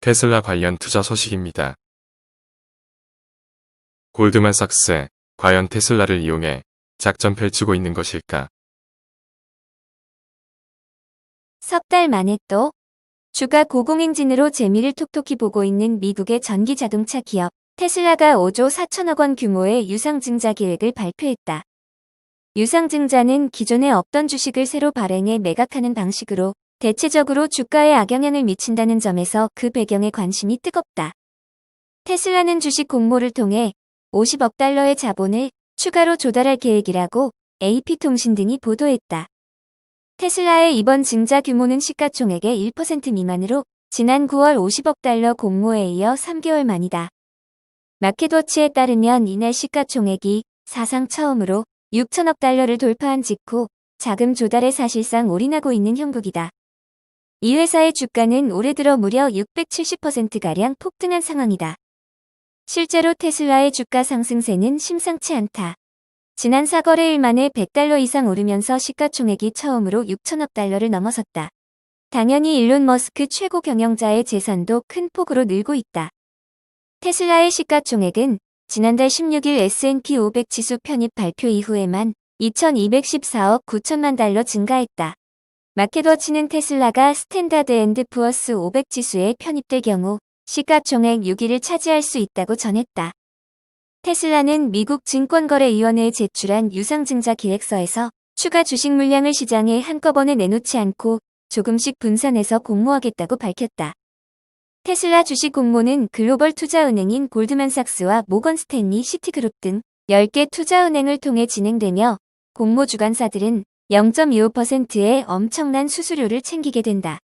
테슬라 관련 투자 소식입니다. 골드만삭스, 과연 테슬라를 이용해 작전 펼치고 있는 것일까? 석 달 만에 또 주가 고공행진으로 재미를 톡톡히 보고 있는 미국의 전기 자동차 기업 테슬라가 5조 4천억 원 규모의 유상증자 계획을 발표했다. 유상증자는 기존에 없던 주식을 새로 발행해 매각하는 방식으로 대체적으로 주가에 악영향을 미친다는 점에서 그 배경에 관심이 뜨겁다. 테슬라는 주식 공모를 통해 50억 달러의 자본을 추가로 조달할 계획이라고 AP통신 등이 보도했다. 테슬라의 이번 증자 규모는 시가총액의 1% 미만으로 지난 9월 50억 달러 공모에 이어 3개월 만이다. 마켓워치에 따르면 이날 시가총액이 사상 처음으로 6천억 달러를 돌파한 직후 자금 조달에 사실상 올인하고 있는 형국이다. 이 회사의 주가는 올해 들어 무려 670%가량 폭등한 상황이다. 실제로 테슬라의 주가 상승세는 심상치 않다. 지난 4거래일 만에 100달러 이상 오르면서 시가총액이 처음으로 6천억 달러를 넘어섰다. 당연히 일론 머스크 최고 경영자의 재산도 큰 폭으로 늘고 있다. 테슬라의 시가총액은 지난달 16일 S&P 500 지수 편입 발표 이후에만 2,214억 9천만 달러 증가했다. 마켓워치는 테슬라가 스탠다드 앤드 푸어스 500 지수에 편입될 경우 시가총액 6위를 차지할 수 있다고 전했다. 테슬라는 미국 증권거래위원회에 제출한 유상증자 계획서에서 추가 주식 물량을 시장에 한꺼번에 내놓지 않고 조금씩 분산해서 공모하겠다고 밝혔다. 테슬라 주식 공모는 글로벌 투자은행인 골드만삭스와 모건 스탠리 시티그룹 등 10개 투자은행을 통해 진행되며 공모 주관사들은 0.25%의 엄청난 수수료를 챙기게 된다.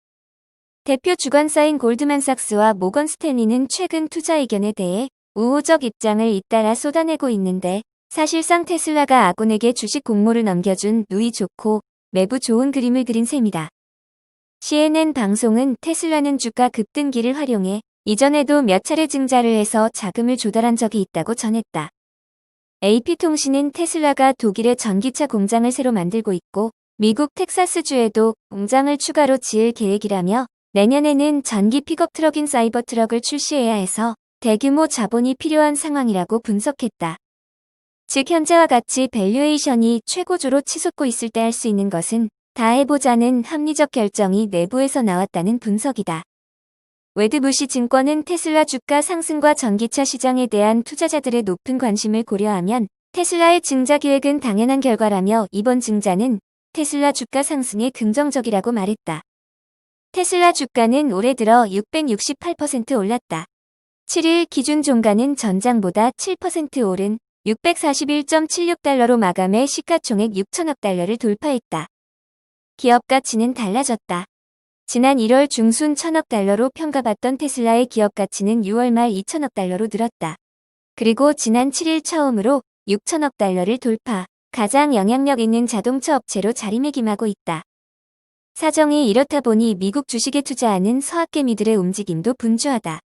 대표 주관사인 골드만삭스와 모건 스탠리는 최근 투자 의견에 대해 우호적 입장을 잇따라 쏟아내고 있는데 사실상 테슬라가 아군에게 주식 공모를 넘겨준 누이 좋고 매부 좋은 그림을 그린 셈이다. CNN 방송은 테슬라는 주가 급등기를 활용해 이전에도 몇 차례 증자를 해서 자금을 조달한 적이 있다고 전했다. AP통신은 테슬라가 독일에 전기차 공장을 새로 만들고 있고 미국 텍사스주에도 공장을 추가로 지을 계획이라며 내년에는 전기 픽업 트럭인 사이버트럭을 출시해야 해서 대규모 자본이 필요한 상황이라고 분석했다. 즉 현재와 같이 밸류에이션이 최고조로 치솟고 있을 때 할 수 있는 것은 다 해보자는 합리적 결정이 내부에서 나왔다는 분석이다. 웨드부시 증권은 테슬라 주가 상승과 전기차 시장에 대한 투자자들의 높은 관심을 고려하면 테슬라의 증자 계획은 당연한 결과라며 이번 증자는 테슬라 주가 상승에 긍정적이라고 말했다. 테슬라 주가는 올해 들어 668% 올랐다. 7일 기준 종가는 전장보다 7% 오른 641.76달러로 마감해 시가총액 6천억 달러를 돌파했다. 기업 가치는 달라졌다. 지난 1월 중순 1천억 달러로 평가받던 테슬라의 기업 가치는 6월 말 2천억 달러로 늘었다. 그리고 지난 7일 처음으로 6천억 달러를 돌파, 가장 영향력 있는 자동차 업체로 자리매김하고 있다. 사정이 이렇다 보니 미국 주식에 투자하는 서학개미들의 움직임도 분주하다.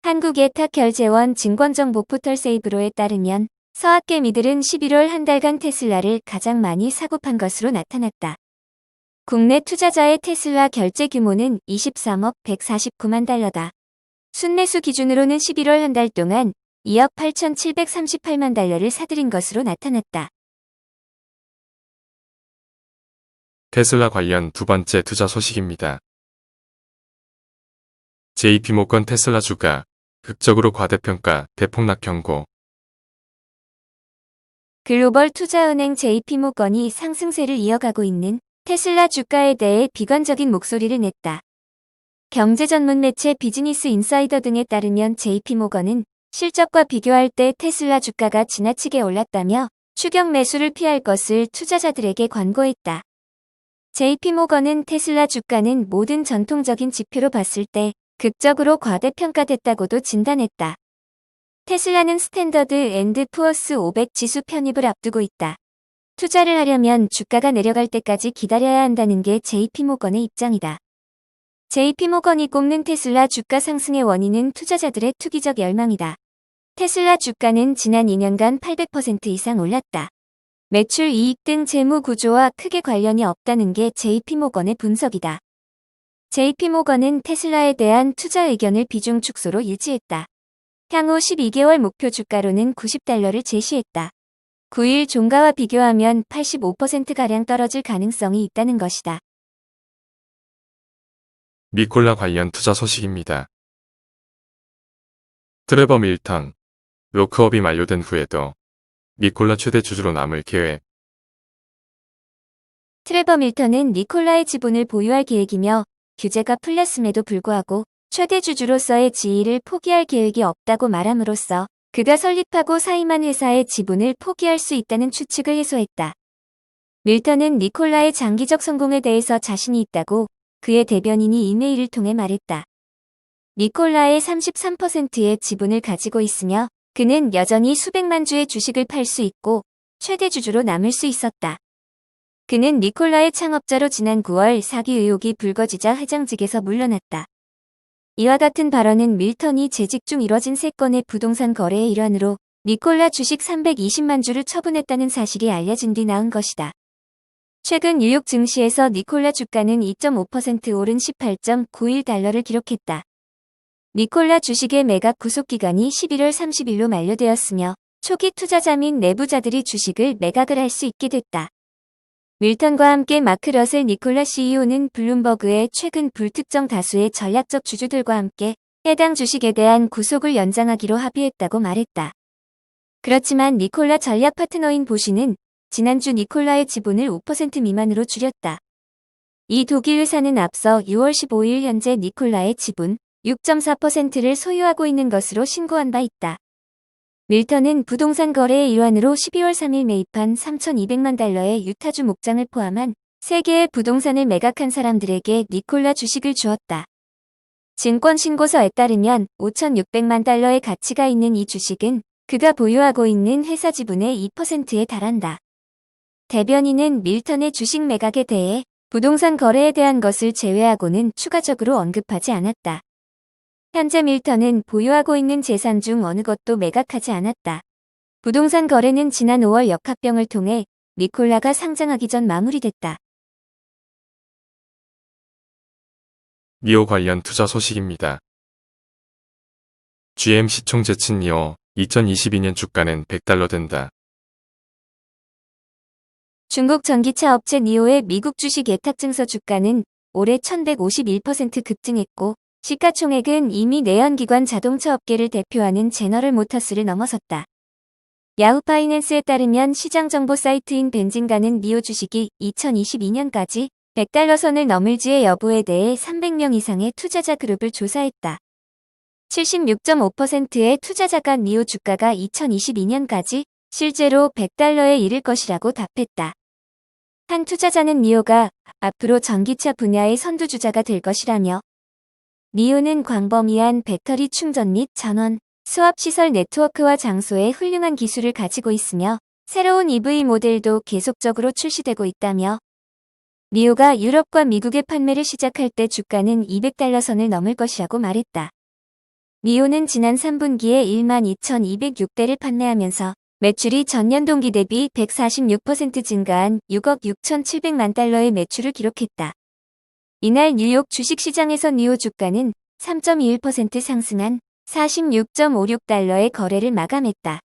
한국예탁결제원 증권정보 포털 세이브로에 따르면 서학개미들은 11월 한 달간 테슬라를 가장 많이 사고 판 것으로 나타났다. 국내 투자자의 테슬라 결제 규모는 23억 149만 달러다. 순매수 기준으로는 11월 한 달 동안 2억 8,738만 달러를 사들인 것으로 나타났다. 테슬라 관련 두 번째 투자 소식입니다. JP모건 테슬라 주가 극적으로 과대평가 대폭락 경고. 글로벌 투자은행 JP모건이 상승세를 이어가고 있는 테슬라 주가에 대해 비관적인 목소리를 냈다. 경제 전문 매체 비즈니스 인사이더 등에 따르면 JP모건은 실적과 비교할 때 테슬라 주가가 지나치게 올랐다며 추격 매수를 피할 것을 투자자들에게 권고했다. JP모건은 테슬라 주가는 모든 전통적인 지표로 봤을 때 극적으로 과대평가됐다고도 진단했다. 테슬라는 스탠더드 앤드 푸어스 500 지수 편입을 앞두고 있다. 투자를 하려면 주가가 내려갈 때까지 기다려야 한다는 게 JP모건의 입장이다. JP모건이 꼽는 테슬라 주가 상승의 원인은 투자자들의 투기적 열망이다. 테슬라 주가는 지난 2년간 800% 이상 올랐다. 매출 이익 등 재무 구조와 크게 관련이 없다는 게 JP모건의 분석이다. JP모건은 테슬라에 대한 투자 의견을 비중 축소로 유지했다. 향후 12개월 목표 주가로는 $90를 제시했다. 9일 종가와 비교하면 85%가량 떨어질 가능성이 있다는 것이다. 니콜라 관련 투자 소식입니다. 트레버 밀턴, 로크업이 만료된 후에도 니콜라 최대 주주로 남을 계획. 트레버 밀턴은 니콜라의 지분을 보유할 계획이며 규제가 풀렸음에도 불구하고 최대 주주로서의 지위를 포기할 계획이 없다고 말함으로써 그가 설립하고 사임한 회사의 지분을 포기할 수 있다는 추측을 해소했다. 밀턴은 니콜라의 장기적 성공에 대해서 자신이 있다고 그의 대변인이 이메일을 통해 말했다. 니콜라의 33%의 지분을 가지고 있으며 그는 여전히 수백만 주의 주식을 팔 수 있고 최대 주주로 남을 수 있었다. 그는 니콜라의 창업자로 지난 9월 사기 의혹이 불거지자 회장직에서 물러났다. 이와 같은 발언은 밀턴이 재직 중 이뤄진 3건의 부동산 거래의 일환으로 니콜라 주식 320만 주를 처분했다는 사실이 알려진 뒤 나온 것이다. 최근 뉴욕 증시에서 니콜라 주가는 2.5% 오른 $18.91를 기록했다. 니콜라 주식의 매각 구속기간이 11월 30일로 만료되었으며 초기 투자자 및 내부자들이 주식을 매각을 할 수 있게 됐다. 밀턴과 함께 마크 러셀 니콜라 CEO는 블룸버그의 최근 불특정 다수의 전략적 주주들과 함께 해당 주식에 대한 구속을 연장하기로 합의했다고 말했다. 그렇지만 니콜라 전략 파트너인 보쉬는 지난주 니콜라의 지분을 5% 미만으로 줄였다. 이 독일 회사는 앞서 6월 15일 현재 니콜라의 지분 6.4%를 소유하고 있는 것으로 신고한 바 있다. 밀턴은 부동산 거래의 일환으로 12월 3일 매입한 $3,200만 유타주 목장을 포함한 3개의 부동산을 매각한 사람들에게 니콜라 주식을 주었다. 증권 신고서에 따르면 $5,600만 가치가 있는 이 주식은 그가 보유하고 있는 회사 지분의 2%에 달한다. 대변인은 밀턴의 주식 매각에 대해 부동산 거래에 대한 것을 제외하고는 추가적으로 언급하지 않았다. 현재 밀턴은 보유하고 있는 재산 중 어느 것도 매각하지 않았다. 부동산 거래는 지난 5월 역합병을 통해 니콜라가 상장하기 전 마무리됐다. 니오 관련 투자 소식입니다. GM 시총 제친 니오 2022년 주가는 $100 된다. 중국 전기차 업체 니오의 미국 주식 예탁증서 주가는 올해 1151% 급증했고 시가총액은 이미 내연기관 자동차 업계를 대표하는 제너럴 모터스를 넘어섰다. 야후 파이낸스에 따르면 시장 정보 사이트인 벤진가는 니오 주식이 2022년까지 $100 선을 넘을지의 여부에 대해 300명 이상의 투자자 그룹을 조사했다. 76.5%의 투자자가 니오 주가가 2022년까지 실제로 $100에 이를 것이라고 답했다. 한 투자자는 니오가 앞으로 전기차 분야의 선두주자가 될 것이라며 니오는 광범위한 배터리 충전 및 전원, 수압 시설 네트워크와 장소에 훌륭한 기술을 가지고 있으며 새로운 EV 모델도 계속적으로 출시되고 있다며 니오가 유럽과 미국에 판매를 시작할 때 주가는 $200 선을 넘을 것이라고 말했다. 니오는 지난 3분기에 12,206대를 판매하면서 매출이 전년 동기 대비 146% 증가한 $6억 6,700만 달러의 매출을 기록했다. 이날 뉴욕 주식시장에서 니오 주가는 3.21% 상승한 $46.56의 거래를 마감했다.